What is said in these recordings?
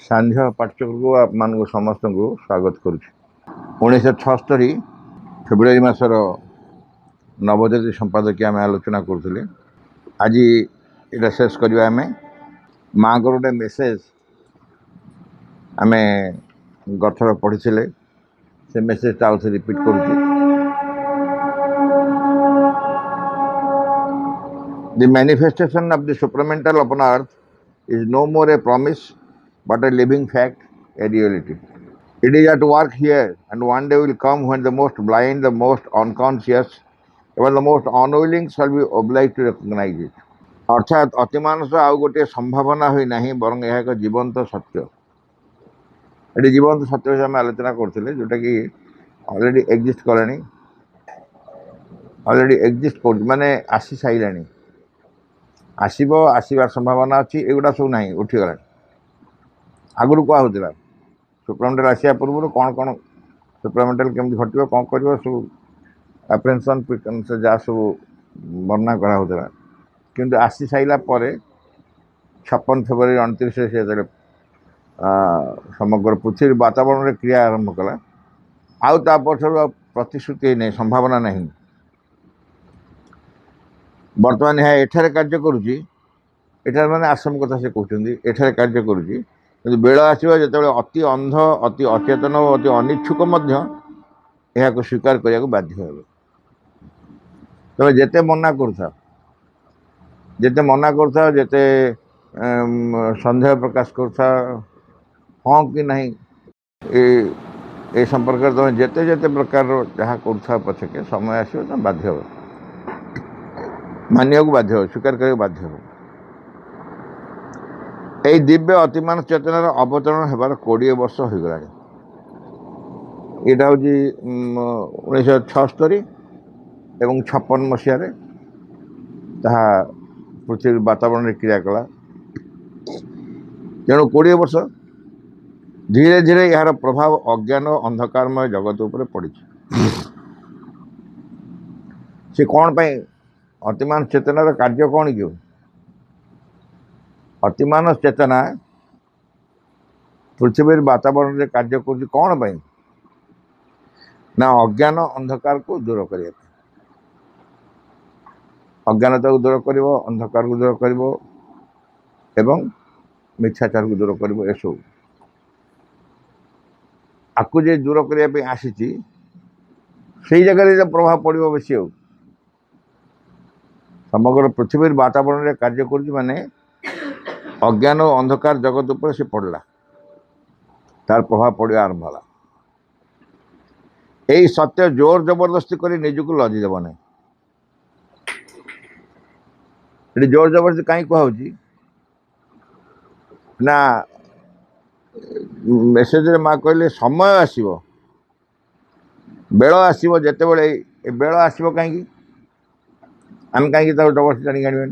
सांझ पाठ्यक्रम आप समस्त को स्वागत करुच्ची 1976 फेब्रुआरी मासर नवज्योति संपादकीय आम आलोचना करुले। आज ये शेष करवा आम माँ को गोटे मेसेज आम गथर पढ़ी से मेसेज आउ थे repeat करुच्ची। The manifestation of the supramental upon earth is no more a promise but a living fact, a reality. It is at work here, and one day will come when the most blind, the most unconscious, even the most unwilling shall be obliged to recognize it. अर्थात अतिमानस आउ गोटे संभावना हुई ना बर यह एक जीवंत सत्य। ये जीवंत सत्य आम आलोचना करते जोटा कि अलरेडी एक्जिस्ट कले, अलरेडी एक्जिस्ट कर माने आसी सारा आसबार संभावना अच्छी एगुड़ा सब ना उठीगला। आगुरी कहला सुप्रीमटेल आसा पूर्व कौन कौन सुप्रीमटेल केमती घटो कौन कर सब एप्रेन्सन से जहाँ सब वर्णना कराला किंतु आसी सारा 56 फेब्रुआरी 29 से समग्र पृथ्वी वातावरण में क्रिया आरंभ कला। आउ ता पछर प्रतिश्रुति नहीं, संभावना नहीं। बर्तमान यह एठारे कार्य करुच्ची, एठारे माने आश्रम कथा से कहते एठारे कार्य करुच्ची, किंतु बेल आसो जो अति अंध, अति अचेतन और अति अनिच्छुक यह स्वीकार करने को बाध्य हे। तब जिते मना करुथा, जिते मना करुथा, जिते सन्देह प्रकाश करुथा हाँ कि नहीं ए संपर्क तुम जिते जिते प्रकार जहाँ करुथा पछके समय आसो तुम बाध्य हो, मानिया को बाध्य हो, स्वीकार करने बाध्य हो। यही दिव्य अतिमान चेतनार अवतरण होबार 20 वर्ष हो गला। यहाँ हूँ 1976 एवं 56 मसीह पृथ्वी वातावरण क्रिया कला। तेणु 20 वर्ष धीरे धीरे यार प्रभाव अज्ञान अंधकारमय जगत उपर पड़ी। से कौन पाई अतिमान चेतनार कार्य कौन क्यों? अतिमान चेतना पृथ्वी वातावरण में कार्य कर कौन पाई ना अज्ञान अंधकार को दूर करने, अज्ञानता को दूर कर, अंधकार को दूर कर एवं मिथ्याचार को दूर कर। सब आपको जे दूर करने आसी से जगह प्रभाव पड़ो बेसी। समग्र पृथ्वी वातावरण में कार्य कर माने अज्ञान और अंधकार जगत उपर से पड़ला, तार प्रभाव पड़ा आरंभ होला। यही सत्य जोर जबरदस्ती कर निजक लजिदेव ना। ये जोर जबरदस्ती कहीं कहुची ना मेसेज माँ कहले समय आसो, बेल आसो, जिते बड़े बेल आसो कहीं आम कहीं जबरदस्ती टाणी आने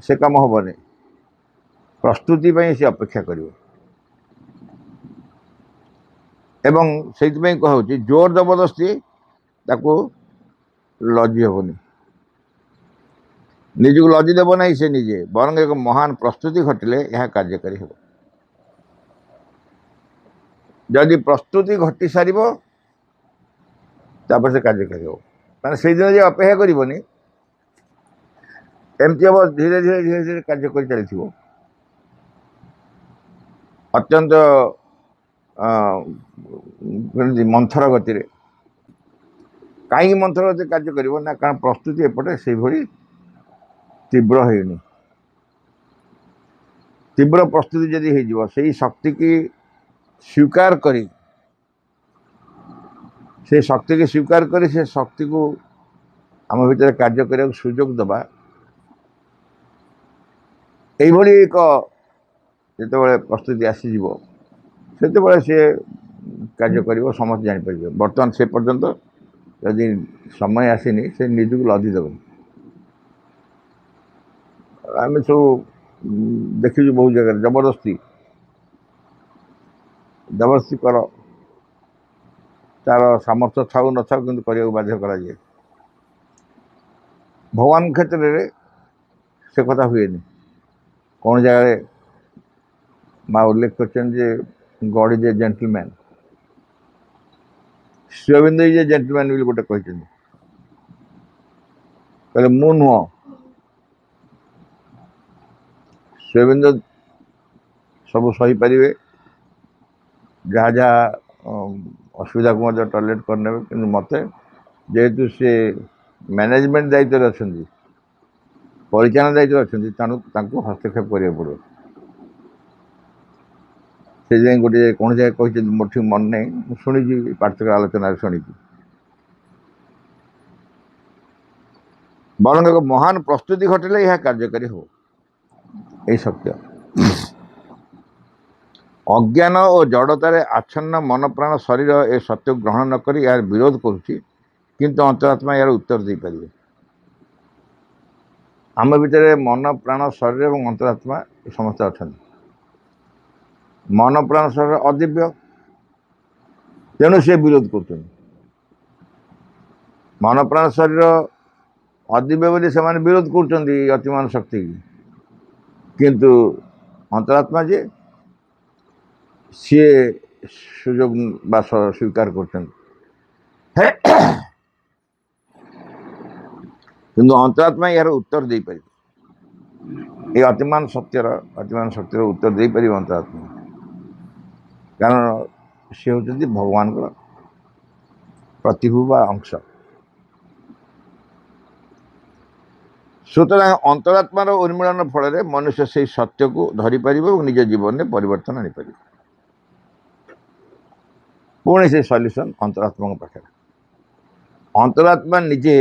से कम हेनी। प्रस्तुति से अपेक्षा कर से कहूँ जोर जबरदस्ती ताको लजी हेनी, निजक लजिदेव ना से निजे बर एक महान प्रस्तुति घटिले यह कार्यकारी हो। जदि प्रस्तुति घटी सार से कार्यकारी हो मैंने से दिन अपेक्षा करनी एमती हम धीरे धीरे धीरे धीरे कार्य कर चली अत्यंत मंथर गति। कहीं मंथर गति कार्य करना कारण प्रस्तुति एपटे से भली तीव्र होनी। तीव्र प्रस्तुति जदि हो शक्ति की स्वीकार करी, से शक्ति की स्वीकार करी से शक्ति को आम भीतर कार्य करने को सुजोग दबा यही एक जिते प्रस्तुति आसीज से सी कार्य कर समस्त जापर। बर्तमान से पर्यंत यदि समय आसनी से निजक लदिदेव। आम सब देखी बहुत जगह जबरदस्ती जबरदस्ती कर तार सामर्थ्य था न था कि करने को बाध्य करा जाए। भगवान क्षेत्र में से कथा हुए कौन जगह माँ उल्लेख कर God is a gentleman Shri Aurobindo is a gentleman बोली गोटे कहते कहले मु नुह श्री अरविंद सब सही पारे जहाँ जहाँ असुविधा को टॉलरेट करने कि मत जेहेतु सी मैनेजमेंट दायित्व अच्छा परिचालन दायित्व अच्छा हस्तक्षेप करा पड़ो से गोटे कौन जगह कही मोर ठीक मन नहीं शुणी पार्थिक आलोचना शुणी बरং एक महान प्रस्तुति घटले यह कार्यकारी हो यही सत्य अज्ञान और जड़तार आच्छन्न मन प्राण शरीर ए सत्य ग्रहण नक यार विरोध करुच्ची किंतु अंतरात्मा यार उत्तर दे पारे आम भितर मन प्राण शरीर और अंतरात्मा समस्त अच्छा मन प्राण शरीर अदिव्य तेणु से विरोध कर मन प्राण शरीर अदिव्य बोली से विरोध कर अतिमान शक्ति की किंतु अंतरात्मा जे सी सुजोग स्वीकार कर किंतु अंतरात्मा यार उत्तर दे पारे ये अतिमान शक्तिर उत्तर दे पार अंतरात्मा कारण सी हूँ भगवान प्रतिभू बा अंश सुतरां अंतरात्मार उन्मीलन फल मनुष्य से सत्य को धरीपर और निज जीवन में परिवर्तन आनीपर पुणी से सल्यूशन अंतरात्मा पाखे अंतरात्मा निजे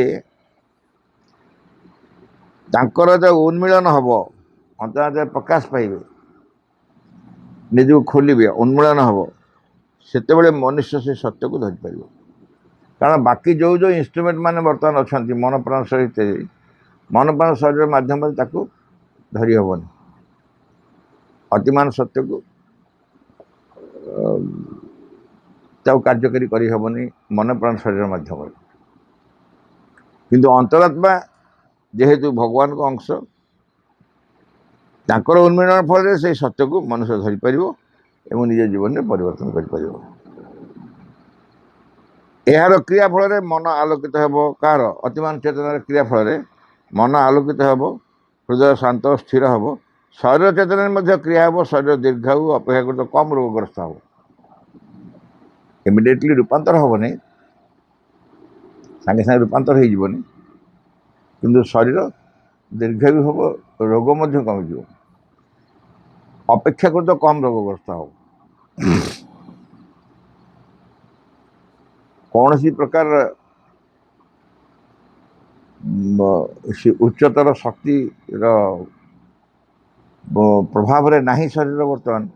तांकर जो उन्मीलन हम अंतरात्मा प्रकाश पाइबे निज खोलिए उन्मूलन हम से मनुष्य से सत्य को धरीपर कारण बाकी जो जो इंस्ट्रूमेंट मान बर्तमान अच्छा मन प्राण शरीर मन प्राण शरीर मध्यम धरी हेनी अतिमान सत्य को कार्यकारी करनी मन प्राण शरीर मध्यम किंतु अंतरात्मा जेहेतु भगवान को अंश तांकर उन्मीलन फल से सत्य को मनुष्य धरीपर और निज जीवन में परिवर्तन कर यार क्रिया फल मन आलोकित हो कार अतिमान चेतनार क्रिया फल मन आलोकित हो हृदय शांत स्थिर हो शरीर चेतन क्रिया हो शरीर दीर्घायु अपेक्षाकृत कम रोगग्रस्त हो इमिडिएटली रूपांतर हेनी सांगे सांगे रूपांतर होनी किंतु शरीर दीर्घायु हम रोग कमिज अपेक्षाकृत कम रोगग्रस्त हो कौन सी प्रकार उच्चतर शक्ति प्रभाव रे नहीं शरीर बर्तमान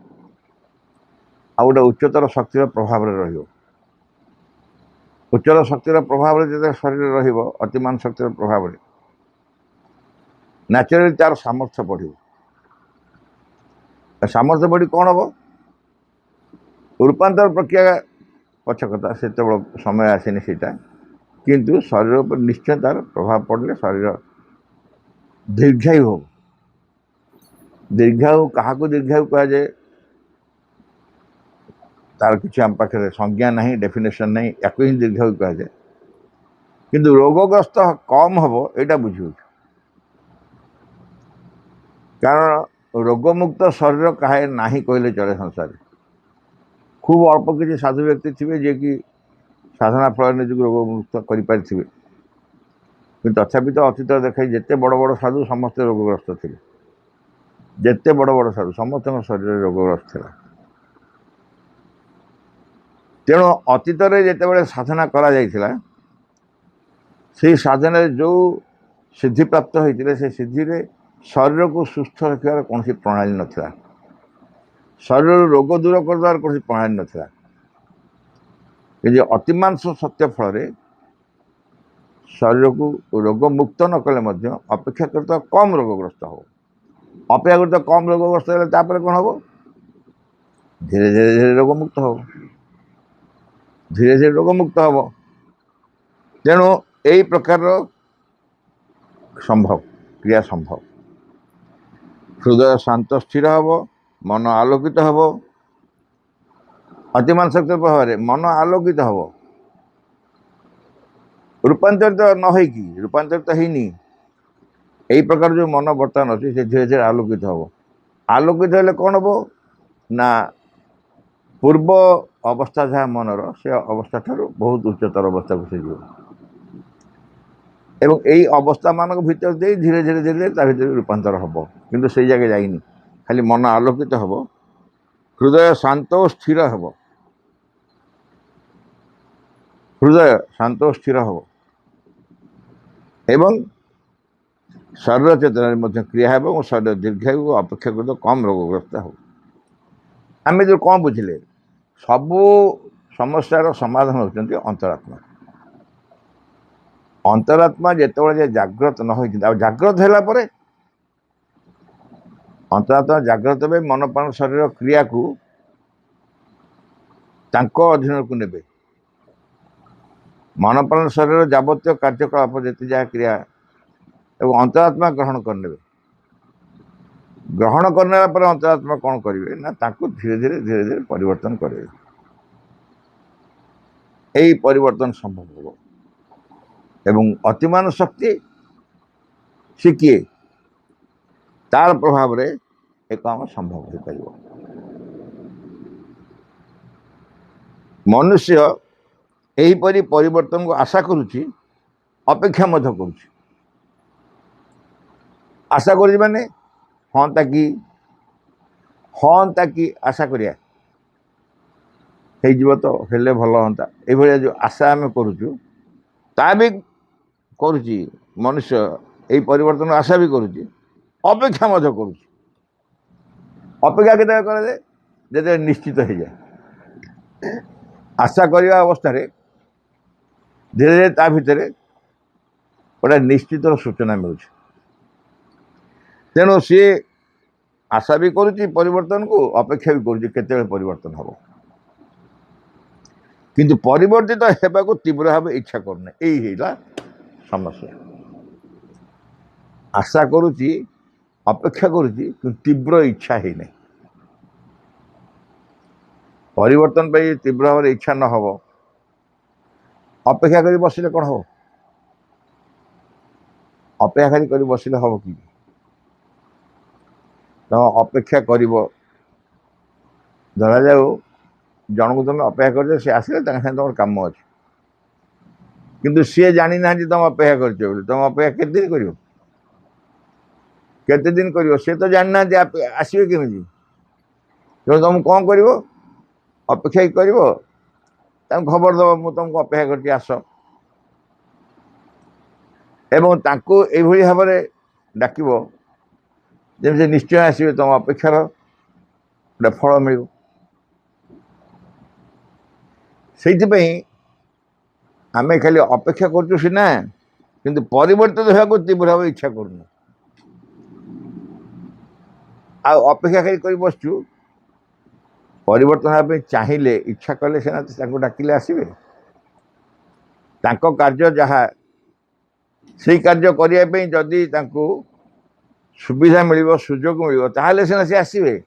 आ गोटे उच्चतर शक्तिर प्रभाव रे उच्चतर शक्तिर प्रभाव जो शरीर रतिमान शक्तिर प्रभाव न्याचुराली तार सामर्थ्य बढ़ सामर्थ्य बढ़ी कौन हम रूपांतर प्रक्रिया पक्ष कथा से समय आसेनी सीटा किंतु शरीर पर निश्चय तार प्रभाव पड़े शरीर दीर्घायु हो दीर्घायु क्या दीर्घायु कह जाए तार किसी आम पाखे संज्ञा नहीं डेफिनेशन नहीं या ही दीर्घायु कह जाए किंतु रोगग्रस्त कम हम यहाँ बुझे कारण रोगमुक्त शरीर कहे ना कहले चले संसार खूब अल्प किसी साधु व्यक्ति थे जे कि साधना फल निज रोगमुक्त करें तथापि तो अतीत देखा जिते बड़ बड़ साधु समस्त रोगग्रस्त थे जिते बड़ बड़ साधु समस्त शरीर रोगग्रस्त था तेणु अतीत जिते साधना करा से साधना जो सिद्धि प्राप्त होते से सिद्धि शरीर को सुस्थ रखार कौन प्रणाली नाला शरीर रोग दूर करदार कौन प्रणाली नाला कि अतिमांस सत्य फल शरीर को रोग मुक्त न कले अपेक्षाकृत कम रोगग्रस्त हो अपेक्षाकृत कम रोगग्रस्त है कौन हम धीरे धीरे धीरे रोग मुक्त हो धीरे धीरे रोग मुक्त हम तेणु यही प्रकार संभव क्रिया संभव हृदय शांत स्थिर हम मन आलोकित हम अतिमान शक्ति प्रभाव मन आलोकित हम रूपांतरित न होगी रूपांतरित होनी यही प्रकार जो मन बर्तमान अच्छी से धीरे धीरे आलोकित हम आलोकित हेले कौन हम ना पूर्व अवस्था जहाँ मनर से अवस्था ठार बहुत उच्चतर अवस्था को से एवं यही अवस्था मान भीतर दे धीरे धीरे धीरे भीतर रूपांतर हम किंतु से जगह जाइनी खाली मन आलोकित हम हृदय शांत और स्थिर हम हृदय शांत और स्थिर हम एवं शरीर चेतना क्रिया है और शरीर दीर्घायु अपेक्षाकृत कम रोगग्रस्त हो आम जो कौन बुझे सबू समस्यार समाधान होती अंतरात्मा अंतरात्मा जिते जाग्रत न हो जाग्रत है अंतरात्मा जाग्रत में मन प्राण शरीर क्रिया को अधीन को नेबे मन प्राण शरीर जावतीय कार्यकलाप जिते जहाँ क्रिया एवं अंतरात्मा ग्रहण करने ग्रहण करने पर अंतरात्मा कौन करेंगे ना धीरे धीरे धीरे धीरे परिवर्तन करेंगे यही परिवर्तन संभव हो एवं अतिमान शक्ति सी किए तार प्रभाव रे एक काम संभव हो पार मनुष्य यहीपरि परिवर्तन को आशा करुच्ची अपेक्षा मध्य करुच्ची आशा कर माने हाँ ताकि आशा करिया तो हेले भल हाँ ये जो आशा आम करुचु ता भी करुच्ची मनुष्य यही परिवर्तन आशा भी करुच्ची अपेक्षा मध्य करुच्ची अपेक्षा के करे जो निश्चित हो जाए आशा करने अवस्था धीरे धीरे ता भितर गोटे निश्चित सूचना मिलूँ तेणु सी आशा भी करुच्ची परिवर्तन को अपेक्षा भी करुच्ची केते परिवर्तन हम किंतु परिवर्तित होगा को तीव्र भाव इच्छा करना यही समस्या आशा करुच्ची अपेक्षा करुच्ची किंतु तीव्र इच्छा ही नहीं परिवर्तन पे तीव्र भाव इच्छा न हो अपेक्षा करी बसिले कौन हो अपेक्षा करी बसिले हम कि तो अपेक्षा कर धरा जाऊ जन को तुम अपेक्षा कर सी आसिले तुम कम अच्छे किंतु सी जानी ना तुम अपेक्षा कर तुम अपेक्षा केते दिन कर सी तो जानी ना आसवे केमी तेणु तुम कौन कर अपेक्षा कर खबर दब मु तुमको अपेक्षा कर आस एवं तांको एभली भाव डाक जमी निश्चय आसवे तुम अपेक्षार गोटे फल मिल से आम खाली अपेक्षा करूँ सीना किंतु परिवर्तित होगा तीव्र भाव इच्छा करूँ अपेक्षा खाली कर बसचु परिवर्तन होगा चाहिए इच्छा कले सीना डाकिले आसवे कार्य जहाँ से कार्य करने जदि सुविधा मिल सुजोग मिल ताहले सीना सी आसवे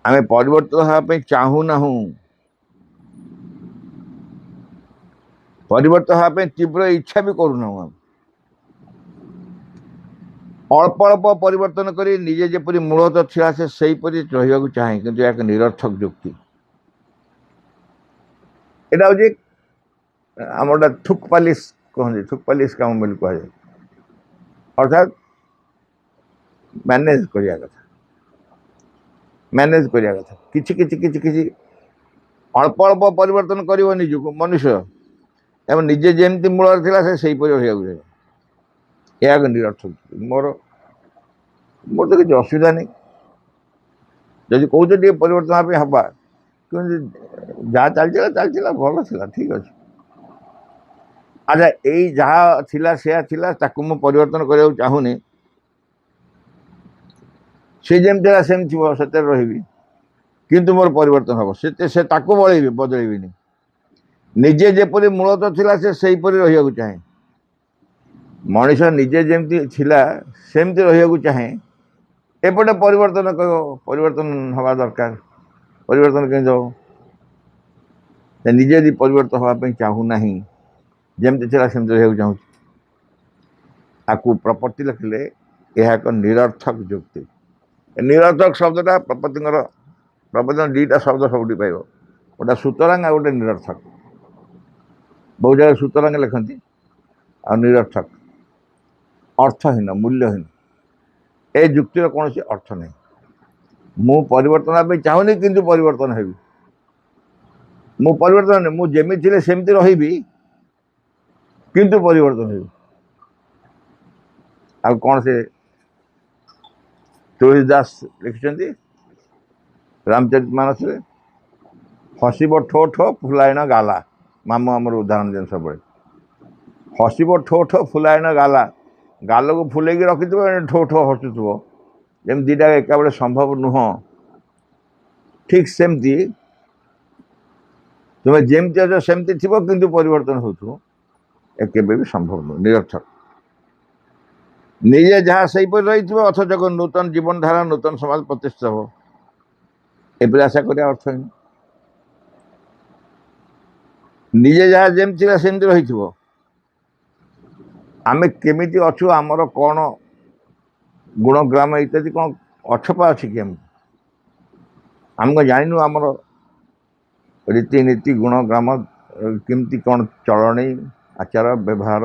आम परिवर्तन होगा चाहूना परिवर्तन होगा तीव्र इच्छा भी करूना अल्प अल्प परिवर्तन करी निजे जपरी मूलत थिला से सहीपरि रहिବାକୁ चाहे किंतु एक निरर्थक युक्ति एटा हो आमर थुक पालिश कहते थुक पालिश काम बोली कह जाए अर्थात मैनेज करिया कथा मैनेज करिया कथा किछि किछि किछि किछि अल्प अल्प परिवर्तन करिवो निजको मनुष्य एवं निजे जेमती मूल थिला से सहीपरि रहिବାକୁ चाहे यह निरर्थक मोर मोर तो किसी असुविधा नहीं जब कौच परिवर्तन हवा क्योंकि जहाँ चलता भल था ठीक अच्छे अच्छा यही जहाँ थिला से थिला ताकू मु परिवर्तन करने चाहूनी से जमी सेम थी से रही किंतु मोर परिवर्तन हम से ताकू बदलैबी निजे जेपरी मूलत थिला से सहीपरि रहिବାକୁ चाहे मनीष निजे जमी थिला सेमती रहिବାକୁ चाहे एपटे परिवर्तन कह परिवर्तन हवा दरकार परिवर्तन केମିତି ହେବ ନିଜେ ଯଦି ପରିବର୍ତ୍ତନ ହେବା ପାଇଁ ଚାହୁଁନା ଯେମିତି ଥିଲା ସେମିତି ରହିବାକୁ ଚାହୁଁଛି ଆକୁ ପ୍ରପତ୍ତି ଲେଖିଲେ ଏହା ଏକ ନିରର୍ଥକ ଯୁକ୍ତି ନିରର୍ଥକ ଶବ୍ଦଟା ପ୍ରପତ୍ତିର ଦୁଇଟା ଶବ୍ଦ ସବୁଠି ପାଇବ ଗୋଟା ସୁତରାଂ ଆଉ ଗୋଟେ ନିରର୍ଥକ ବହୁ ଜାଗାରେ ସୁତରାଂ ଲେଖନ୍ତି ଆଉ ନିରର୍ଥକ ଅର୍ଥହୀନ ମୂଲ୍ୟହୀନ ଏ ଯୁକ୍ତିର କୌଣସି ଅର୍ଥ ନାହିଁ ମୁଁ ପରିବର୍ତ୍ତନ ହେବା ପାଇଁ ଚାହୁଁନି କିନ୍ତୁ ପରିବର୍ତ୍ତନ ହେବି ମୁଁ ପରିବର୍ତ୍ତନ ନାହିଁ ମୁଁ ଯେମିତି ଥିଲେ ସେମିତି ରହିବି କିନ୍ତୁ ପରିବର୍ତ୍ତନ ହେବି ଆଉ କ'ଣ ସେ ତୁଳସୀ ଦାସ ଲେଖିଛନ୍ତି ରାମଚରିତମାନସରେ ହସିବ ଠୋ ଠୋ ଫୁଲାଇଣ ଗାଲା ମାମୁଁ ଆମର ଉଦାହରଣ ଦିଅନ୍ତି ସବୁବେଳେ ହସିବ ଠୋ ଠୋ ଫୁଲାଇଣ ଗାଲା ଗାଲକୁ ଫୁଲେଇକି ରଖିଥିବ ଠୋ ଠୋ ହସୁଥିବ ଯେମିତି ଦୁଇଟା ଏକାବେଳେ ସମ୍ଭବ ନୁହଁ ଠିକ୍ ସେମିତି ତୁମେ ଯେମିତି ଅଛ ସେମିତି ଥିବ କିନ୍ତୁ ପରିବର୍ତ୍ତନ ହେଉଥିବ ଏ କେବେ ବି ସମ୍ଭବ ନୁହଁ ନିରର୍ଥକ ନିଜେ ଯାହା ସେହିପରି ରହିଥିବ ଅଥଚ ନୂତନ ଜୀବନଧାରା ନୂତନ ସମାଜ ପ୍ରତିଷ୍ଠା ହେବ ଏପରି ଆଶା କରିବା ଅର୍ଥହୀନ ନିଜେ ଯାହା ଯେମିତି ଥିଲା ସେମିତି ରହିଥିବ ଆମେ କେମିତି ଅଛୁ ଆମର କ'ଣ ଗୁଣଗ୍ରାମ ଇତ୍ୟାଦି କ'ଣ ଅଛପା ଅଛି କି ଆମେ କ'ଣ ଜାଣିନୁ ଆମର ରୀତିନୀତି ଗୁଣଗ୍ରାମ କେମିତି କ'ଣ ଚଳଣି ଆଚାର ବ୍ୟବହାର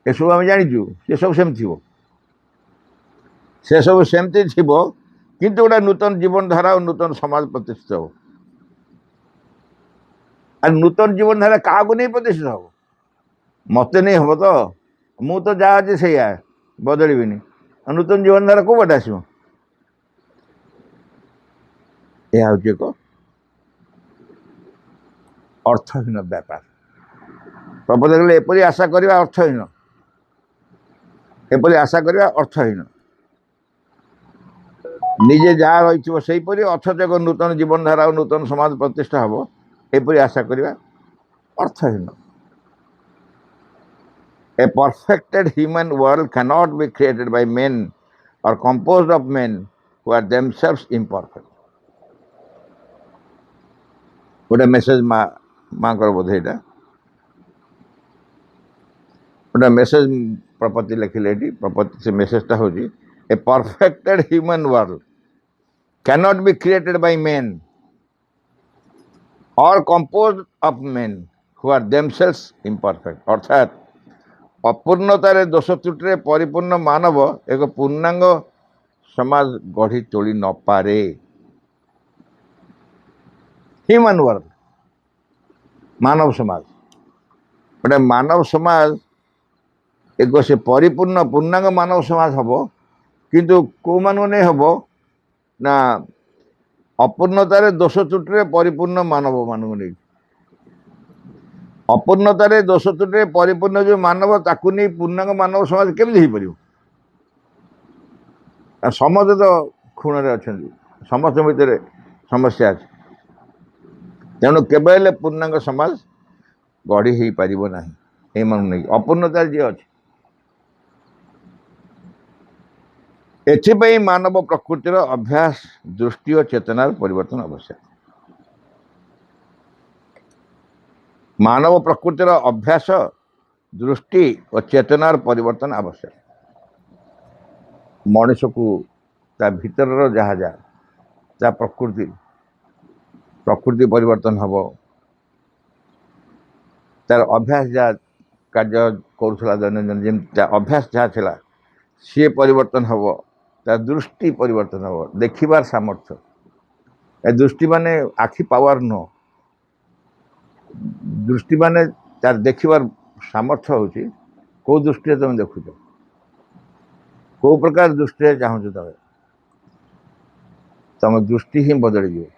ଏସବୁ ଆମେ ଜାଣିଛୁ ସେସବୁ ସେମିତି ଥିବ ସେସବୁ ସେମିତି ଥିବ କିନ୍ତୁ ଗୋଟେ ନୂତନ ଜୀବନଧାରା ଆଉ ନୂତନ ସମାଜ ପ୍ରତିଷ୍ଠିତ ହେବ ଆଉ ନୂତନ ଜୀବନଧାରା କାହାକୁ ନେଇ ପ୍ରତିଷ୍ଠିତ ହେବ ମୋତେ ନେଇ ହେବ ତ ମୁଁ ତ ଯାହା ଅଛି ସେଇଆ ବଦଳିବିନି ଆଉ ନୂତନ ଜୀବନଧାରା କେଉଁ ବାଟେ ଆସିବ ଏହା ହେଉଛି ଏକ ଅର୍ଥହୀନ ବ୍ୟାପାର ପ୍ରପୋଜ କଲେ ଏପରି ଆଶା କରିବା ଅର୍ଥହୀନ ଏପରି ଆଶା କରିବା ଅର୍ଥହୀନ ନିଜେ ଯାହା ରହିଥିବ ସେହିପରି ଅଥଚ ଏକ ନୂତନ ଜୀବନଧାରା ଆଉ ନୂତନ ସମାଜ ପ୍ରତିଷ୍ଠା ହେବ ଏପରି ଆଶା କରିବା ଅର୍ଥହୀନ A perfected human world cannot be created by men or composed of men who are themselves imperfect. गोटे मेसेज माँ बोधे यहाँ गोटे मेसेज प्रपत्ति लिखिले प्रपत्ति से मेसेजटा हूँ a perfected human world cannot be created by men और composed of men who are themselves imperfect अर्थात अपूर्णतार दोष त्रुटि परिपूर्ण मानव एक पूर्णांग समाज गढ़ी तोली न पारे ह्यूमन वर्ल्ड मानव समाज गोटे मानव समाज एक से परिपूर्ण पूर्णांग मानव समाज हम किंतु कौ मान नहीं हम ना अपूर्णतार दोष त्रुटि परिपूर्ण मानव मान नहीं अपूर्णतार दोष त्रुटि परिपूर्ण जो मानव ताकू नहीं पूर्णांग मानव समाज केमी हो पार समस्ते तो खुण अच्छा समस्त भितर समस्या अच्छे तेणु केवल पूर्णांग समाज गढ़ी हो पार ना ये मान नहीं अपूर्णता जी अच्छे एथिपाई मानव प्रकृतिर अभ्यास दृष्टि और चेतनार परिवर्तन आवश्यक मानव प्रकृतिर अभ्यास दृष्टि और चेतनार परिवर्तन आवश्यक मनुष्य को ता भीतर जहाँ जहाँ प्रकृति प्रकृति परिवर्तन हम तार अभ्यास जहाँ कार्य करूला दैनंदिन जमी अभ्यास जहाँ थी सी परिवर्तन हम तार दृष्टि परिवर्तन हम देखिबार सामर्थ्य ए दृष्टि माने आखि पावर नुह दृष्टि माने तार देखिबार सामर्थ्य हूँ कौ दृष्टि तुम देखुच कौ प्रकार दृष्टि चाहूँ तुम दृष्टि ही बदल जाए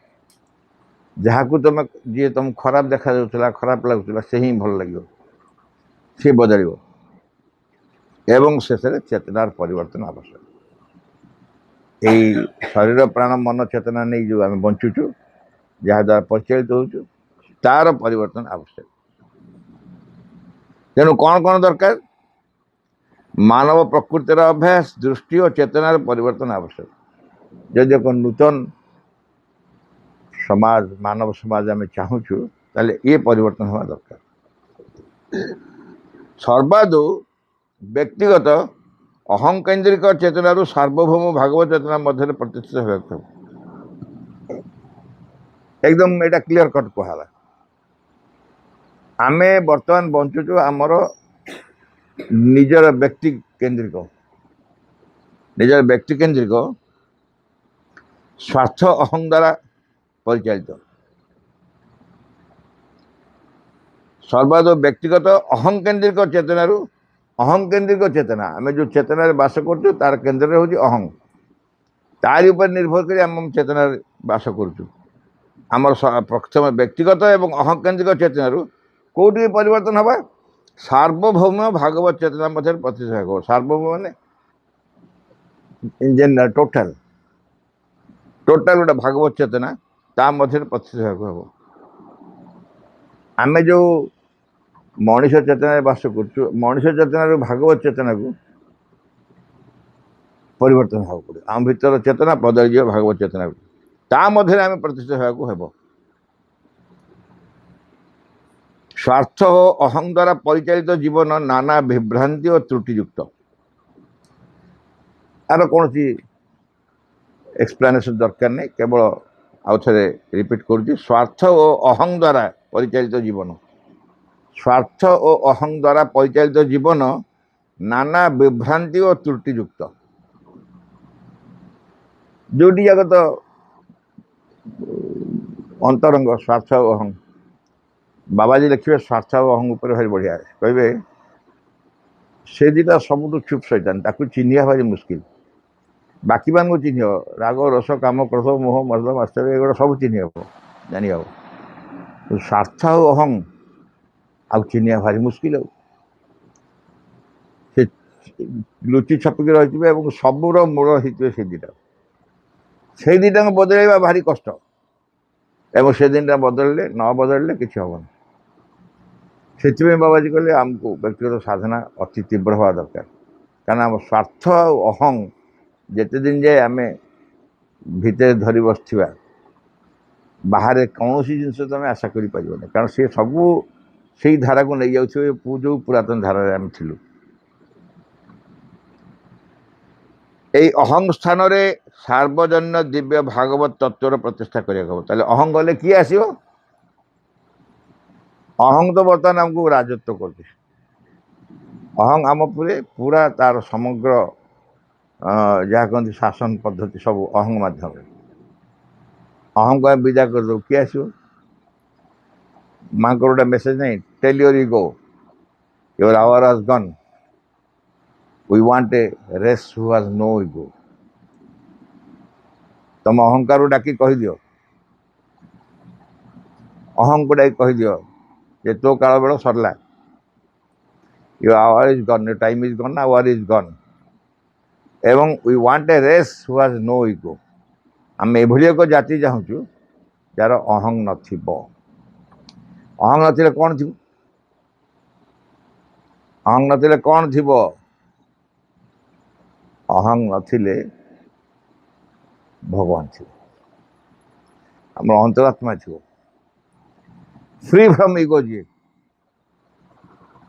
जहाँ को तुम जी तुम खराब देखा खराब लगुला से ही भल लगे सी बदल एवं शेष चेतनार परिवर्तन आवश्यक यही शरीर प्राण मन चेतना नहीं जो आम बंचुचु जहाँ द्वारा परिचालित होचु तार परिवर्तन आवश्यक तेणु कौन कौन दरकार मानव प्रकृतिर अभ्यास दृष्टि और चेतनार परिवर्तन आवश्यक जदि एक नूतन समाज मानव समाज आम चाहूँ ताले ये परिवर्तन हवा दरकार। सर्वादु व्यक्तिगत अहंकेन्द्रिक चेतनारू सार्वभौम भागवत चेतना मध्य प्रतिष्ठित हो एकदम एटा क्लियर कट कहला। आमे वर्तमान बंचुचु आमर निजर व्यक्ति केन्द्रिक स्वार्थ अहं द्वारा परिचालित। सर्वाद व्यक्तिगत अहंकेन्द्रिक चेतना आम जो चेतना बास कर तार केन्द्र हूँ अहं तारी उपर निर्भर कर आम चेतना बास करुचु। आमर प्रथम व्यक्तिगत एवं अहंकेन्द्रिक चेतनारू कौटी परिवर्तन हवा सार्वभौम भागवत चेतना मध्य प्रतिष्ठा हो। सार्वभौम माने इन जनरल टोटाल गोटे भागवत चेतना ता मध्य प्रतिष्ठा हो। आमे जो मनीष चेतना बास कर मनीष चेतना भागवत चेतना को परिवर्तन हवा पड़े। आम भीतर चेतना बदल भागवत चेतना ता मध्य आम प्रतिष्ठा होगा। स्वार्थ और अहं द्वारा परिचालित जीवन नाना विभ्रांति और त्रुटियुक्त। यार कौन सी एक्सप्लेनेशन दरकार नहीं, केवल आउ थे रिपीट कर। स्वार्थ और अहं द्वारा परिचालित जीवन, स्वार्थ और अहं द्वारा परिचालित जीवन नाना विभ्रांति और त्रुटियुक्त। जोटी जगत अंतरंग स्वार्थ और अहं बाबाजी लिखे स्वार्थ और अहं उपर भारी बढ़िया कहे से दुटा सबुठ चुप शैतान ताकू चिन्हिया भारी मुस्किल। बाकी मान को चिन्ह राग रस काम क्रोध मोह मद मास्टर एगुड़ा सब चिन्ह हम जानी हम। स्वार्थ और अहं आ चिन्हिया भारी मुस्किल। से लुचि छपिक रही सबूर मूल होते से दुटा को बदलवा भारी कष्ट एवं से दिन बदलले न बदलले किसी हेनी। से बाबाजी कहले आमको व्यक्तिगत साधना अति तीव्र हवा दरकार। कारण आम स्वार्थ और अहं जिते दिन जाए आम भितर धरी बसवा बाहर कौन सी जिनस तुम आशा कर पार। कारण सी सबू से धारा को नहीं जाऊ जो पुरातन धारा आम थिलु। यही अहं स्थान सार्वजन्य दिव्य भागवत तत्वर प्रतिष्ठा करें। अहं गले किए आसो अहं तो बर्तमान आमको राजत्व कर। अहं आम पूरा तार समग्र जहाँ कहते शासन पद्धति सब अहं मध्यम। अहं को विदा कर दो किए आसो माँ को गोटे मेसेज नहीं tell your ego your hour has gone we want a race who has no ego. तुम अहंकार डाकी कह दियो अहं को डाकी कह दियो जे तो काल बेल सरला your hour is gone your time is gone hour is gone एवं we want a race who has no ego. आम एभली एक जाति चाहूँ जार अहं नथिबो। अहं नथिले कौन थी अहं नथिले कौन थिबो अहं नथिले भगवान थी आम अंतरात्मा थी फ्री फ्रॉम इगो जी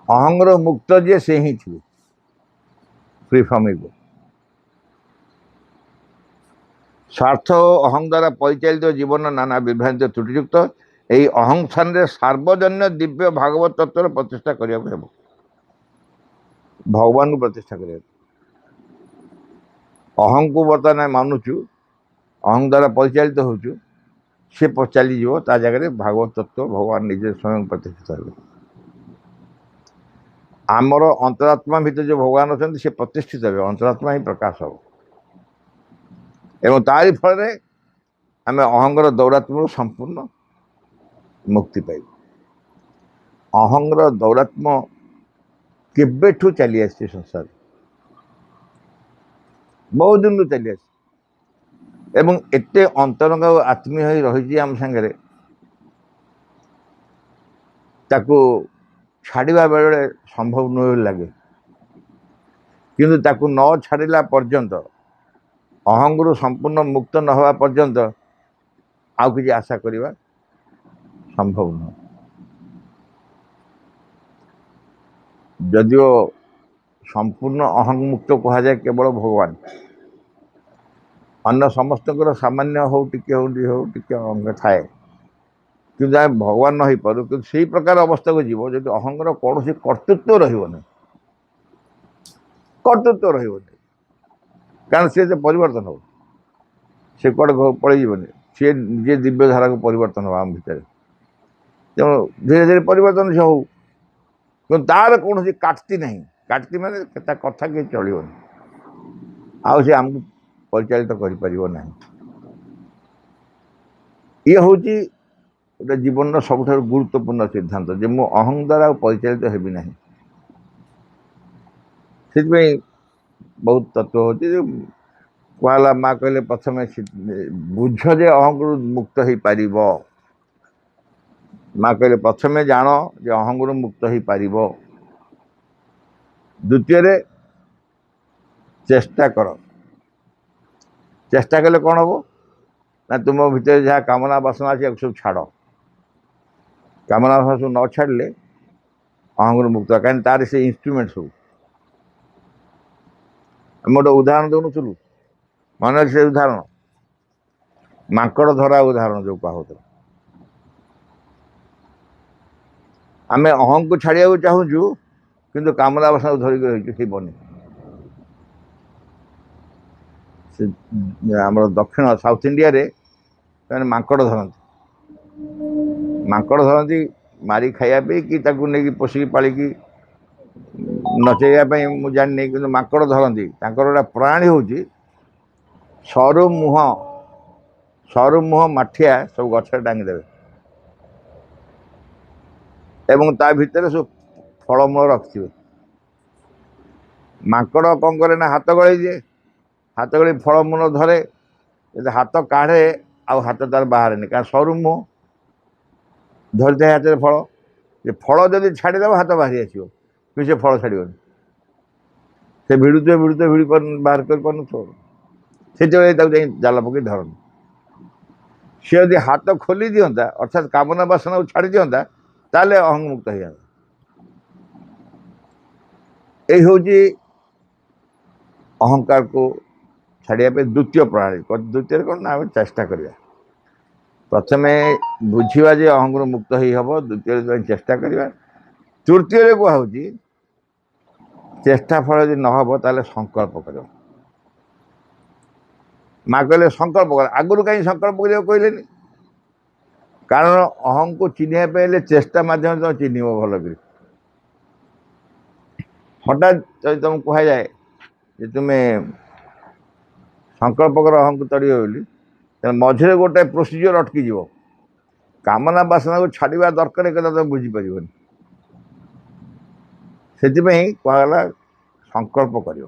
अहंगर मुक्त जी से ही थी फ्री फ्रॉम इगो। स्वार्थ और अहं द्वारा परिचालित जीवन नाना विभ्रांति त्रुटियुक्त। यही अहं स्थान सार्वजन्य दिव्य भागवत तत्व प्रतिष्ठा करने भगवान को प्रतिष्ठा कर। अहं को बर्तमान मानुचु अहं द्वारा परिचालित होचु सी चलीज ता जगह भागवत तत्व भगवान निजे स्वयं प्रतिष्ठित हो। आमर अंतरात्मा भितर जो भगवान अच्छा से प्रतिष्ठित हे अंतरात्मा ही प्रकाश हो एवं तारी फल आम अहंगर दौरात्म संपूर्ण मुक्ति पाइब। अहंगर दौरात्म केबेठू चली आसी संसार बहुत दिन चली आसी एवं एते अंतरंग आत्मीय रही आम सागर ताकू छाड़ा बेले संभव नुह लगे किंतु ताकू न छाड़ा पर्यंत अहंगुरु संपूर्ण मुक्त न हवा पर्यंत आउ किसी आशा करवा संभव नुह। जदिओ संपूर्ण अहंग मुक्त कह जाए केवल भगवान, अन्य समस्त सामान्य हो टिके अहंग थाए कि भगवान न हो पार कि से प्रकार अवस्था को जीव जो अहंगर कौन कर्तृत्व रही कर्तृत्व रही कारण सी जो परिवर्तन हो से कौटे पलैजी सी निजे दिव्य धारा को परिवर्तन हो आम भितर तेणु धीरे धीरे परिवर्तन से हो कि तार कौन काटती ना काटती माने कथा कि चलो आउ से आमको परिचालित करना ये हूँ गोटे जीवन सबुठ गुरुत्वपूर्ण सिद्धांत जे मु अहं द्वारा परिचालित हेबी ना से बहुत तत्व हो कहला माँ कहले प्रथम बुझ जे अहंगुरु मुक्त हो पार माँ कहले प्रथम जान जे अहंगुरु मुक्त हो पार द्वितीय चेष्टा कर चेष्टा कले कौन हम ना तुम भीतर जहाँ कामना वासना अच्छे सब छाड़ कामना वासना सब न छाड़े अहंगुरु मुक्त कहीं तार से इन्स्ट्रुमेंट सब आम गोटे उदाहरण दौनु मन से उदाहरण माकड़ धरा उदाहरण जो कहते आम अहं को छाड़िया चाहूँ किंतु कामना वासना को धरिक रही बनी आम दक्षिण साउथ इंडिया रे माकड़ धरती मारी खायापी कि नहीं पोषिकी पालिकी नचेवाई मुझे जानी कि माकड़ धरती गोटे प्राणी हूँ सरू मुह माठिया सब गचर टांगीदेवे एवं ता भितर सब फलमूल रखिथे माकड़ कौन करे ना हाथ गड़े दिए हाथ गड़ी फलमूल धरे हाथ काढ़े आउ हाथ तार बाहर नहीं कारण सरू मुह धरी था हाथ फल फल जब छाड़देव हाथ बाहरी आसो कि से फल छाड़न से भिड़ुते भिड़ी बाहर कर से जाल पकई धरन सी यदि हाथ खोली दिंता अर्थात कामना वासना को छाड़ी दिंता ताले अहंग मुक्त हो जाता। यही हूँ अहंकार को छाड़िया द्वितीय प्रणाली द्वितीय कौन ना चेष्टा करवा प्रथम बुझा जे अहंगुरु मुक्त ही हम द्वितीय चेष्टा करवा तृतीय कहुची चेष्टा फल यदि न हम ताले संकल्प कर माँ कहले संकल्प कर आगुरी कहीं संकल्प कर कहले कारण अहं को चिन्ह चेष्टा मध्यम तुम चिन्ह भल कर हठात जब तुमको कह जाए जे तुम्हें संकल्प कर अहं को तड़िए बोली मझे गोटे प्रोसीजर अटकी कामना वासना को छाड़ा दरकार एक तुम बुझीपर से कहला संकल्प कर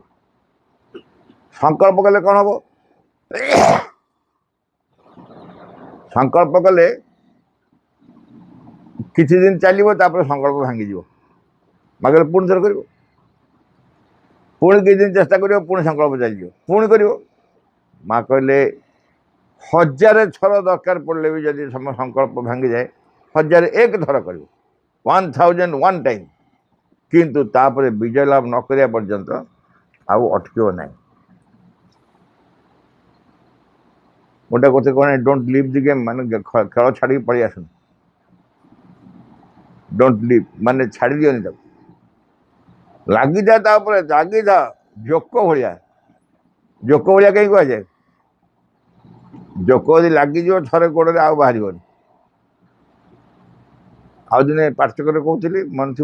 संकल्प कले कौन हम संकल्प कले किसी दिन चलो संकल्प भांगी मगर पुणी थर कर पुणी किसी दिन चेष्टा कर पुणी संकल्प चलो पुणी कर माँ कहले 1000 थर दरकार पड़े भी जब संकल्प भांगी जाए 1001 थर कर 1001 टाइम किंतु तापर विजय लाभ न करिया पर्यंत आउ अटक ना गोटे कथा कौन डोंट लीव द गेम माने खेल छाड़ी पड़े आस डोंट लीव माने छाड़ी दियोनी लगी था लगी था जोक भाया कहीं कह जाए जोक यदि लगिज थे गोड़े आउ बाहर आउ दिने पार्थिक कहती मन थी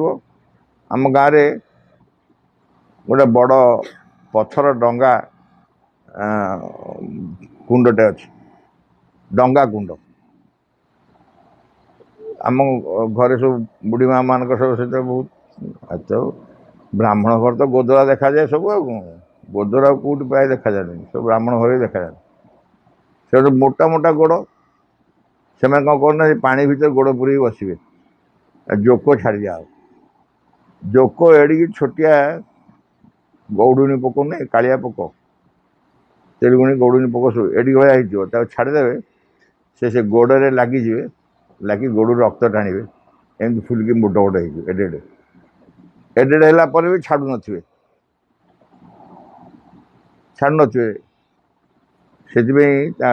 आम गाँव गोटे बड़ पथर डंगा कुंडटे अच्छे डंगा कुंड आम घरे सब बुढ़ी माँ मान सब से बहुत अच्छा ब्राह्मण घर तो गोदरा देखा जाए सब गोदरा कौट प्राय देखा जाए सब ब्राह्मण घर देखा जाए से मोटा मोटा गोड़ से कौन करना पानी भीतर गोड़ पूरी बसवे जोक छाड़ दिया जोक एड़ी छोटिया गौड़ुणी पोक नहीं कालिया पोक ତେଲୁଗୁଣି ଗୋଡ଼ୁଣି ପୋକ ସବୁ ଏଠି ଭଳିଆ ହେଇଯିବ, ତାକୁ ଛାଡ଼ିଦେବେ, ସେ ଗୋଡ଼ରେ ଲାଗିଯିବେ, ଲାଗି ଗୋଡ଼ରୁ ରକ୍ତ ଟାଣିବେ, ଏମିତି ଫୁଲିକି ମୋଟ ମୋଟ ହେଇଯିବ, ଏଡ଼େ ଏଡ଼େ ଏଡ଼େ ହେଲା ପରେ ବି ଛାଡ଼ୁନଥିବେ। ସେଥିପାଇଁ ତା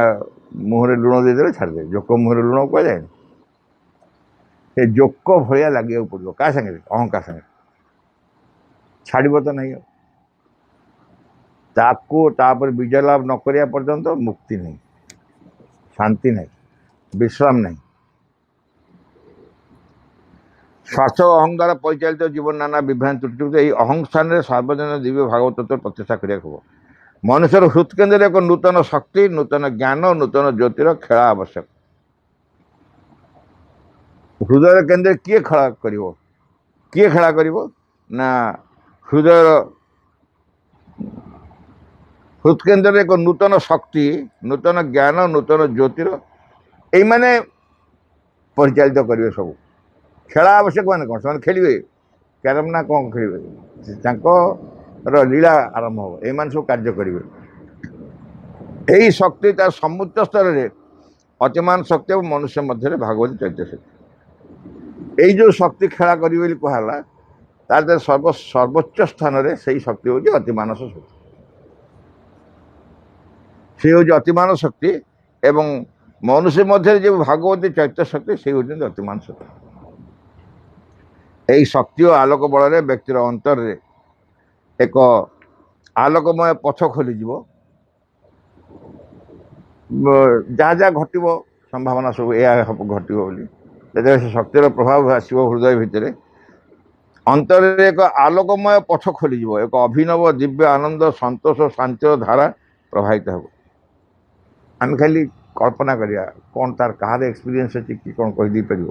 ମୁହଁରେ ଲୁଣ ଦେଇଦେଲେ ଛାଡ଼ିଦେବେ। ଜୋକ ମୁହଁରେ ଲୁଣ କୁହାଯାଏ। ସେ ଜୋକ ଭଳିଆ ଲାଗିବାକୁ ପଡ଼ିବ କାହା ସାଙ୍ଗରେ? ଅହଙ୍କାର ସାଙ୍ଗରେ। ଛାଡ଼ିବ ତ ନାହିଁ ଆଉ। ତାକୁ ତାପରେ ବିଜୟ ଲାଭ ନ କରିବା ପର୍ଯ୍ୟନ୍ତ ମୁକ୍ତି ନାହିଁ, ଶାନ୍ତି ନାହିଁ, ବିଶ୍ରାମ ନାହିଁ। ସ୍ୱାର୍ଥ ଅହଙ୍କାର ପରିଚାଳିତ ଜୀବନ ନାନା ବିଭ୍ରାନ୍ତି ତ୍ରୁଟି। ଏହି ଅହଂସ୍ଥାନରେ ସାର୍ବଜନୀନ ଦିବ୍ୟ ଭାଗବତ ତତ୍ତ୍ୱ ପ୍ରତିଷ୍ଠା କରିବାକୁ ହେବ। ମନୁଷ୍ୟର ହୃତ୍କେନ୍ଦ୍ରରେ ଏକ ନୂତନ ଶକ୍ତି, ନୂତନ ଜ୍ଞାନ, ନୂତନ ଜ୍ୟୋତିର ଖେଳା ଆବଶ୍ୟକ। ହୃଦୟର କେନ୍ଦ୍ରରେ କିଏ ଖେଳା କରିବ? କିଏ ଖେଳା କରିବ? ନା ହୃଦୟର ହୃତ୍କେନ୍ଦ୍ରରେ ଏକ ନୂତନ ଶକ୍ତି, ନୂତନ ଜ୍ଞାନ, ନୂତନ ଜ୍ୟୋତିର ଏଇମାନେ ପରିଚାଳିତ କରିବେ ସବୁ। ଖେଳା ଆବଶ୍ୟକ ମାନେ କ'ଣ? ସେମାନେ ଖେଳିବେ କ୍ୟାରମ୍ ନା କ'ଣ ଖେଳିବେ? ତାଙ୍କର ଲୀଳା ଆରମ୍ଭ ହେବ, ଏଇମାନେ ସବୁ କାର୍ଯ୍ୟ କରିବେ। ଏହି ଶକ୍ତି ତାର ସମୁଚ୍ଚ ସ୍ତରରେ ଅତିମାନ ଶକ୍ତି ଏବଂ ମନୁଷ୍ୟ ମଧ୍ୟରେ ଭାଗବତୀ ଚୈତ୍ୟ ଶକ୍ତି। ଏଇ ଯେଉଁ ଶକ୍ତି ଖେଳା କରିବେ ବୋଲି କୁହାହେଲା, ତାର ସର୍ବୋଚ୍ଚ ସ୍ଥାନରେ ସେଇ ଶକ୍ତି ହେଉଛି ଅତିମାନସ ଶକ୍ତି। ସେ ହେଉଛି ଅତିମାନ ଶକ୍ତି ଏବଂ ମନୁଷ୍ୟ ମଧ୍ୟରେ ଯେଉଁ ଭାଗବତୀ ଚୈତ୍ୟ ଶକ୍ତି ସେ ହେଉଛନ୍ତି ଅତିମାନ ଶକ୍ତି। ଏହି ଶକ୍ତି ଓ ଆଲୋକ ବଳରେ ବ୍ୟକ୍ତିର ଅନ୍ତରରେ ଏକ ଆଲୋକମୟ ପଥ ଖୋଲିଯିବ। ଯାହା ଯାହା ଘଟିବ ସମ୍ଭାବନା ସବୁ ଏହା ଘଟିବ ବୋଲି, ଯେତେବେଳେ ସେ ଶକ୍ତିର ପ୍ରଭାବ ଆସିବ ହୃଦୟ ଭିତରେ, ଅନ୍ତରରେ ଏକ ଆଲୋକମୟ ପଥ ଖୋଲିଯିବ। ଏକ ଅଭିନବ ଦିବ୍ୟ ଆନନ୍ଦ, ସନ୍ତୋଷ, ଶାନ୍ତିର ଧାରା ପ୍ରବାହିତ ହେବ। ଆମେ ଖାଲି କଳ୍ପନା କରିବା, କ'ଣ ତାର କାହାର ଏକ୍ସପିରିଏନ୍ସ ଅଛି କି କ'ଣ କହିଦେଇପାରିବ?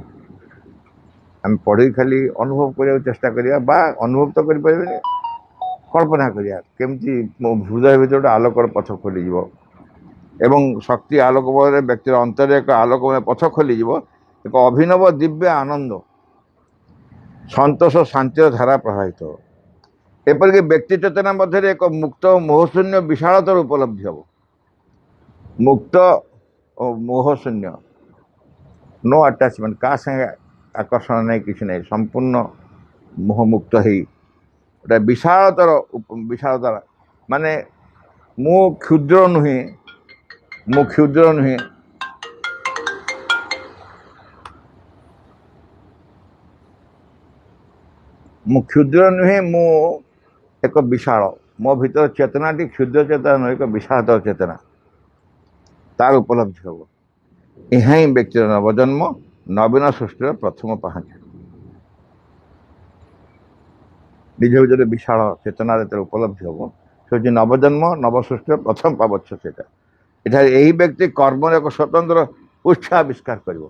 ଆମେ ପଢ଼େଇ ଖାଲି ଅନୁଭବ କରିବାକୁ ଚେଷ୍ଟା କରିବା, ବା ଅନୁଭବ ତ କରିପାରିବେନି, କଳ୍ପନା କରିବା କେମିତି ମୋ ହୃଦୟ ଭିତରେ ଗୋଟେ ଆଲୋକର ପଥ ଖୋଲିଯିବ ଏବଂ ଶକ୍ତି ଆଲୋକ ବଳରେ ବ୍ୟକ୍ତିର ଅନ୍ତରରେ ଏକ ଆଲୋକମୟ ପଥ ଖୋଲିଯିବ। ଏକ ଅଭିନବ ଦିବ୍ୟ ଆନନ୍ଦ, ସନ୍ତୋଷ, ଶାନ୍ତିର ଧାରା ପ୍ରବାହିତ ହେବ। ଏପରିକି ବ୍ୟକ୍ତି ଚେତନା ମଧ୍ୟରେ ଏକ ମୁକ୍ତ ମୋହଶୂନ୍ୟ ବିଶାଳତାର ଉପଲବ୍ଧି ହେବ। ମୁକ୍ତ ଓ ମୋହଶୂନ୍ୟ, ନୋ ଆଟାଚମେଣ୍ଟ, କାହା ସାଙ୍ଗେ ଆକର୍ଷଣ ନାହିଁ, କିଛି ନାହିଁ, ସମ୍ପୂର୍ଣ୍ଣ ମୋହମୁକ୍ତ ହେଇ ଗୋଟେ ବିଶାଳତାର ମାନେ ମୁଁ କ୍ଷୁଦ୍ର ନୁହେଁ, ମୁଁ କ୍ଷୁଦ୍ର ନୁହେଁ, ମୁଁ ଏକ ବିଶାଳ, ମୋ ଭିତର ଚେତନାଟି କ୍ଷୁଦ୍ର ଚେତନା ନୁହେଁ, ଏକ ବିଶାଳତର ଚେତନା, ତାର ଉପଲବ୍ଧି ହେବ। ଏହା ହିଁ ବ୍ୟକ୍ତିର ନବଜନ୍ମ, ନବୀନ ସୃଷ୍ଟିର ପ୍ରଥମ ପାହାଚ। ନିଜ ଭିତରେ ବିଶାଳ ଚେତନା ଯେତେବେଳେ ଉପଲବ୍ଧି ହେବ, ସେ ହେଉଛି ନବଜନ୍ମ, ନବସୃଷ୍ଟିର ପ୍ରଥମ ପାବଚ୍ଛ। ସେଇଟା ଏଠାରେ ଏହି ବ୍ୟକ୍ତି କର୍ମର ଏକ ସ୍ୱତନ୍ତ୍ର ଉତ୍ସ ଆବିଷ୍କାର କରିବ।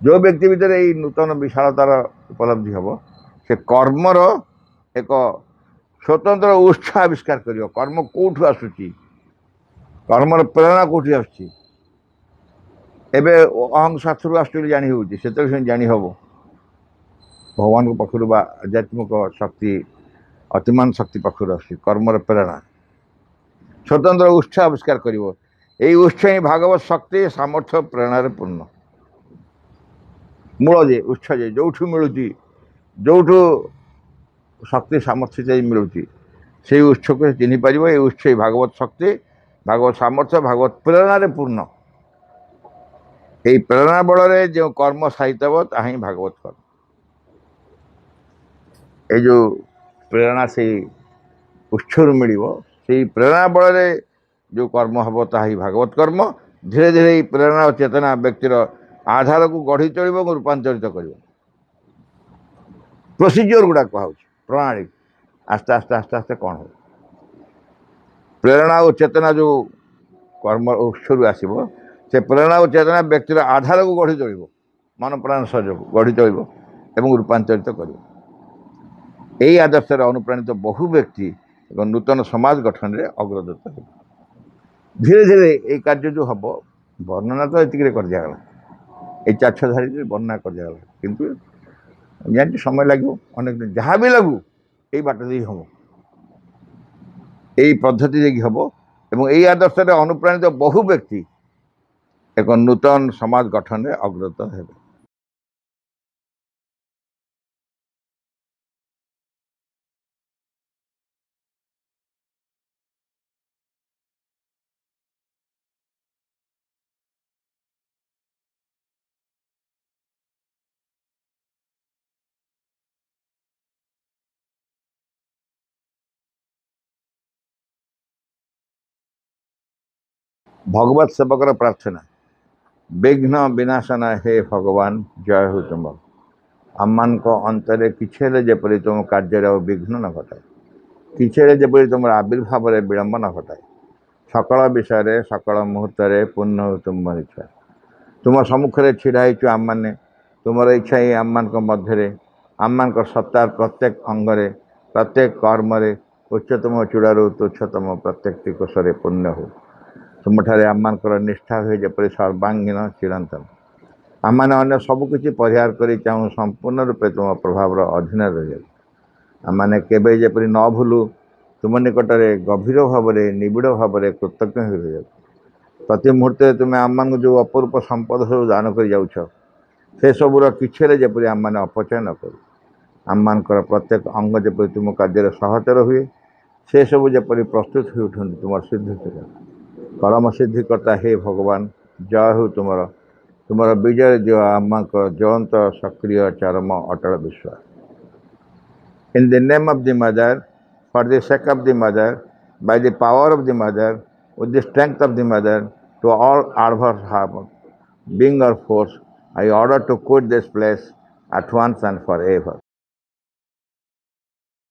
ଯେଉଁ ବ୍ୟକ୍ତି ଭିତରେ ଏଇ ନୂତନ ବିଶାଳତାର ଉପଲବ୍ଧି ହେବ, ସେ କର୍ମର ଏକ ସ୍ୱତନ୍ତ୍ର ଉତ୍ସ ଆବିଷ୍କାର କରିବ। କର୍ମ କେଉଁଠୁ ଆସୁଛି, କର୍ମର ପ୍ରେରଣା କେଉଁଠି ଆସୁଛି। ଏବେ ଅହଂ ଶାସ୍ତ୍ରରୁ ଆସୁଛି ବୋଲି ଜାଣି ହେଉଛି, ସେତେବେଳେ ସେମିତି ଜାଣି ହେବ ଭଗବାନଙ୍କ ପାଖରୁ ବା ଆଧ୍ୟାତ୍ମିକ ଶକ୍ତି, ଅତିମାନ ଶକ୍ତି ପାଖରୁ ଆସୁଛି କର୍ମର ପ୍ରେରଣା। ସ୍ୱତନ୍ତ୍ର ଉତ୍ସ ଆବିଷ୍କାର କରିବ। ଏଇ ଉତ୍ସ ହିଁ ଭାଗବତ ଶକ୍ତି, ସାମର୍ଥ୍ୟ, ପ୍ରେରଣାରେ ପୂର୍ଣ୍ଣ। ମୂଳ ଯେ ଉତ୍ସ ଯେ ଯେଉଁଠୁ ମିଳୁଛି, ଯେଉଁଠୁ ଶକ୍ତି ସାମର୍ଥ୍ୟ ଯାଇ ମିଳୁଛି, ସେଇ ଉତ୍ସକୁ ସେ ଚିହ୍ନି ପାରିବ। ଏଇ ଉତ୍ସ ଭାଗବତ ଶକ୍ତି, ଭାଗବତ ସାମର୍ଥ୍ୟ, ଭାଗବତ ପ୍ରେରଣାରେ ପୂର୍ଣ୍ଣ। এই প্রেরণা বଳରେ ଯେଉଁ କର୍ମ ସାଧିତ ହେବ ତାହା ହିଁ ଭାଗବତ କର୍ମ। ଏଇ ଯେଉଁ ପ୍ରେରଣା ସେଇ ଉତ୍ସରୁ ମିଳିବ, ସେଇ ପ୍ରେରଣା ବଳରେ ଯେଉଁ କର୍ମ ହେବ ତାହା ହିଁ ଭାଗବତ କର୍ମ। ଧୀରେ ଧୀରେ ଏଇ ପ୍ରେରଣା ଓ ଚେତନା ବ୍ୟକ୍ତିର ଆଧାରକୁ ଗଢ଼ି ତୋଳିବ ଏବଂ ରୂପାନ୍ତରିତ କରିବ। ପ୍ରୋସିଜିଓର ଗୁଡ଼ାକ କୁହାହେଉଛି, ପ୍ରଣାଳୀ। ଆସ୍ତେ ଆସ୍ତେ ଆସ୍ତେ ଆସ୍ତେ କ'ଣ ହେବ, ପ୍ରେରଣା ଓ ଚେତନା ଯେଉଁ କର୍ମ ଉତ୍ସରୁ ଆସିବ, ସେ ପ୍ରେରଣା ଓ ଚେତନା ବ୍ୟକ୍ତିର ଆଧାରକୁ ଗଢ଼ି ତୋଳିବ, ମନ ପ୍ରାଣ ଶରୀରକୁ ଗଢ଼ି ତୋଳିବ ଏବଂ ରୂପାନ୍ତରିତ କରିବ। ଏହି ଆଦର୍ଶରେ ଅନୁପ୍ରାଣିତ ବହୁ ବ୍ୟକ୍ତି ଏକ ନୂତନ ସମାଜ ଗଠନରେ ଅଗ୍ରଦୂତ ହେବ। ଧୀରେ ଧୀରେ ଏଇ କାର୍ଯ୍ୟ ଯେଉଁ ହେବ, ବର୍ଣ୍ଣନା ତ ଏତିକିରେ କରିଦିଆଗଲା, ଏଇ ଚାରି ଛଅ ଧାଡ଼ିରେ ବର୍ଣ୍ଣନା କରିଦିଆଗଲା, କିନ୍ତୁ ଜାଣିଛି ସମୟ ଲାଗିବ, ଅନେକ ଦିନ, ଯାହା ବି ଲାଗୁ ଏଇ ବାଟ ଦେଇ ହେବ, ଏଇ ପଦ୍ଧତି ଦେଇକି ହେବ। এবং এই আদর্শରେ অনুপ্রাণিত বহু ব্যক্তি ଏକ ନୂତନ ସମାଜ ଗଠନରେ ଅଗ୍ରସର ହେବେ। ଭଗବତ ସେବକର ପ୍ରାର୍ଥନା, ବିଘ୍ନ ବିନାଶନ ହେ ଭଗବାନ, ଜୟ ହେଉ ତୁମର। ଆମମାନଙ୍କ ଅନ୍ତରରେ କିଛି ହେଲେ ଯେପରି ତୁମ କାର୍ଯ୍ୟରେ ଆଉ ବିଘ୍ନ ନ ଘଟାଏ, କିଛି ହେଲେ ଯେପରି ତୁମର ଆବିର୍ଭାବରେ ବିଳମ୍ବ ନ ଘଟାଏ। ସକଳ ବିଷୟରେ ସକଳ ମୁହୂର୍ତ୍ତରେ ପୂର୍ଣ୍ଣ ହେଉ ତୁମର ଇଚ୍ଛା। ତୁମ ସମ୍ମୁଖରେ ଛିଡ଼ା ହେଇଛୁ ଆମମାନେ, ତୁମର ଇଚ୍ଛା ହିଁ ଆମମାନଙ୍କ ମଧ୍ୟରେ, ଆମମାନଙ୍କ ସତ୍ତାର ପ୍ରତ୍ୟେକ ଅଙ୍ଗରେ, ପ୍ରତ୍ୟେକ କର୍ମରେ ଉଚ୍ଚତମ ଚୂଡ଼ାରୁ ତୁଚ୍ଛତମ ପ୍ରତ୍ୟେକଟି କୋଷରେ ପୂର୍ଣ୍ଣ ହେଉ। ତୁମଠାରେ ଆମମାନଙ୍କର ନିଷ୍ଠା ହୁଏ ଯେପରି ସର୍ବାଙ୍ଗୀନ ଚିରନ୍ତନ। ଆମମାନେ ଅନ୍ୟ ସବୁକିଛି ପରିହାର କରି ଚାହୁଁ ସମ୍ପୂର୍ଣ୍ଣ ରୂପେ ତୁମ ପ୍ରଭାବର ଅଧୀନରେ ରହିବାକୁ। ଆମମାନେ କେବେ ଯେପରି ନ ଭୁଲୁ ତୁମ ନିକଟରେ ଗଭୀର ଭାବରେ ନିବିଡ଼ ଭାବରେ କୃତଜ୍ଞ ହୋଇ ରହିବାକୁ। ପ୍ରତି ମୁହୂର୍ତ୍ତରେ ତୁମେ ଆମମାନଙ୍କୁ ଯେଉଁ ଅପରୂପ ସମ୍ପଦ ସବୁ ଦାନ କରି ଯାଉଛ, ସେସବୁର କିଛି ହେଲେ ଯେପରି ଆମମାନେ ଅପଚୟ ନ କରୁ। ଆମମାନଙ୍କର ପ୍ରତ୍ୟେକ ଅଙ୍ଗ ଯେପରି ତୁମ କାର୍ଯ୍ୟରେ ସହଚର ହୁଏ, ସେସବୁ ଯେପରି ପ୍ରସ୍ତୁତ ହୋଇ ଉଠନ୍ତି ତୁମର ସିଦ୍ଧି ଥିଲା। ପରମ ସିଦ୍ଧିକର୍ତ୍ତା ହେ ଭଗବାନ, ଜୟ ହେଉ ତୁମର। ତୁମର ବିଜୟ ଦିଅ ଆମମାନଙ୍କର ଜ୍ୱଳନ୍ତ ସକ୍ରିୟ ଚରମ ଅଟଳ ବିଶ୍ୱାସ। In the name of the mother, for the sake of the mother, by the power of the mother, with the strength of the mother, to all adverse harm, being or force, I order to quit this place at once and forever.